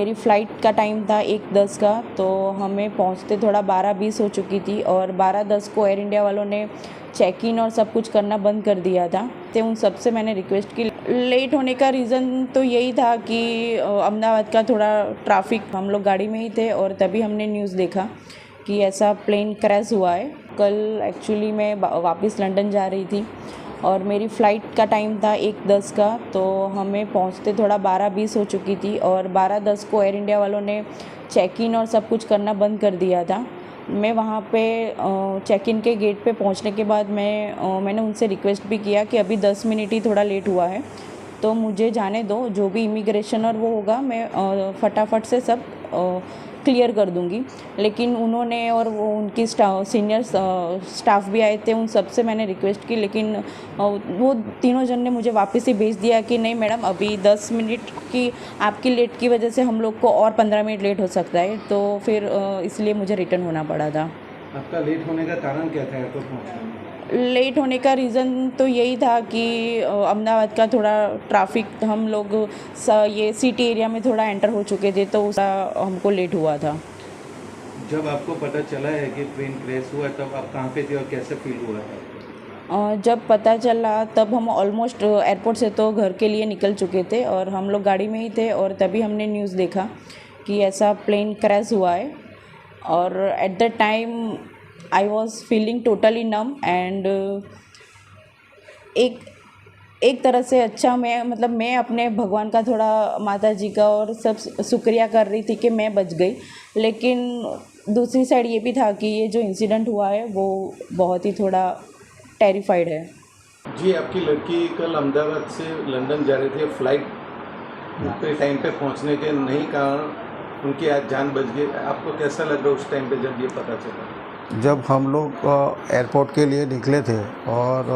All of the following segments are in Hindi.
मेरी फ़्लाइट का टाइम था 1:10 का, तो हमें पहुंचते थोड़ा 12:20 हो चुकी थी और 12:10 को एयर इंडिया वालों ने चेक इन और सब कुछ करना बंद कर दिया था। तो उन सब से मैंने रिक्वेस्ट की। लेट होने का रीज़न तो यही था कि अहमदाबाद का थोड़ा ट्रैफिक, हम लोग गाड़ी में ही थे और तभी हमने न्यूज़ देखा कि ऐसा प्लेन क्रैश हुआ है। कल एक्चुअली मैं वापस लंदन जा रही थी और मेरी फ़्लाइट का टाइम था 1:10 का, तो हमें पहुंचते थोड़ा 12:20 हो चुकी थी और 12:10 को एयर इंडिया वालों ने चेक इन और सब कुछ करना बंद कर दिया था। मैं वहाँ पे चेक इन के गेट पे पहुँचने के बाद मैंने उनसे रिक्वेस्ट भी किया कि अभी 10 मिनट ही थोड़ा लेट हुआ है, तो मुझे जाने दो, जो भी इमिग्रेशन और वो होगा मैं फटाफट से सब क्लियर कर दूंगी। लेकिन उन्होंने और वो उनकी सीनियर स्टाफ भी आए थे, उन सब से मैंने रिक्वेस्ट की, लेकिन वो तीनों जन ने मुझे वापस ही भेज दिया कि नहीं मैडम, अभी 10 मिनट की आपकी लेट की वजह से हम लोग को और 15 मिनट लेट हो सकता है। तो फिर इसलिए मुझे रिटर्न होना पड़ा था। आपका लेट होने का कारण क्या था एयरपोर्ट पहुँचने में? लेट होने का रीज़न तो यही था कि अहमदाबाद का थोड़ा ट्रैफिक, हम लोग ये सिटी एरिया में थोड़ा एंटर हो चुके थे, तो उसका हमको लेट हुआ था। जब आपको पता चला है कि ट्रेन क्रैश हुआ है, तब आप कहाँ पे थे और कैसे फील हुआ है? जब पता चला तब हम ऑलमोस्ट एयरपोर्ट से तो घर के लिए निकल चुके थे और हम लोग गाड़ी में ही थे और तभी हमने न्यूज़ देखा कि ऐसा प्लेन क्रैश हुआ है। और at the time I was feeling totally num and एक तरह से अच्छा, मैं अपने भगवान का थोड़ा, माता जी का और सब शुक्रिया कर रही थी कि मैं बच गई। लेकिन दूसरी साइड ये भी था कि ये जो इंसिडेंट हुआ है वो बहुत ही थोड़ा टेरिफाइड है। जी, आपकी लड़की कल अहमदाबाद से लंदन जा रही थी, फ्लाइट पे टाइम पे पहुंचने के नहीं कारण उनकी आज जान बच गई। आपको कैसा लग रहा उस टाइम पे जब ये पता चला? जब हम लोग एयरपोर्ट के लिए निकले थे और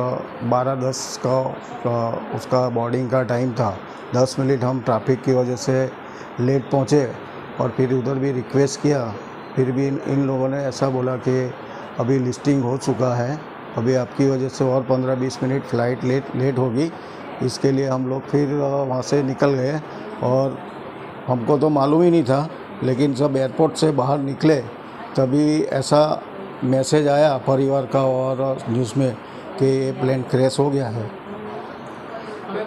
12:10 का उसका बोर्डिंग का टाइम था, 10 मिनट हम ट्रैफिक की वजह से लेट पहुँचे और फिर उधर भी रिक्वेस्ट किया, फिर भी इन लोगों ने ऐसा बोला कि अभी लिस्टिंग हो चुका है, अभी आपकी वजह से और 15-20 मिनट फ़्लाइट लेट होगी। इसके लिए हम लोग फिर वहाँ से निकल गए और हमको तो मालूम ही नहीं था, लेकिन जब एयरपोर्ट से बाहर निकले तभी ऐसा मैसेज आया परिवार का और न्यूज़ में कि ये प्लेन क्रैश हो गया है।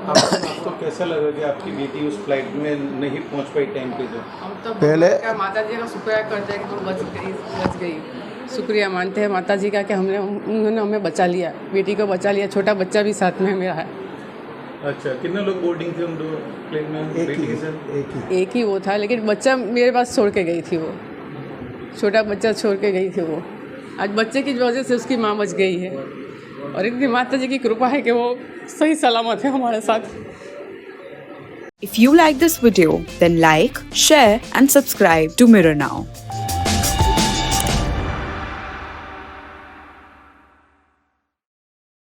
आपको कैसा लगा कि आपकी बेटी उस फ्लाइट में नहीं पहुंच पाई टाइम पे? जो हम तो पहले माता जी का शुक्रिया करते हैं कि हम बच गई। शुक्रिया मानते हैं माता जी का कि उन्होंने हमें बचा लिया, बेटी को बचा लिया। छोटा बच्चा भी साथ में मेरा है। अच्छा, कितने लोग बोर्डिंग थे उन दो प्लेन में? एक ही वो था, लेकिन बच्चा मेरे पास छोड़ के गई थी। वो छोटा बच्चा छोड़ के गई थी। वो आज बच्चे की वजह से उसकी माँ बच गई है और इतनी माता जी की कृपा है कि वो सही सलामत है हमारे साथ। If you like this video, then like, share and subscribe to Mirror Now.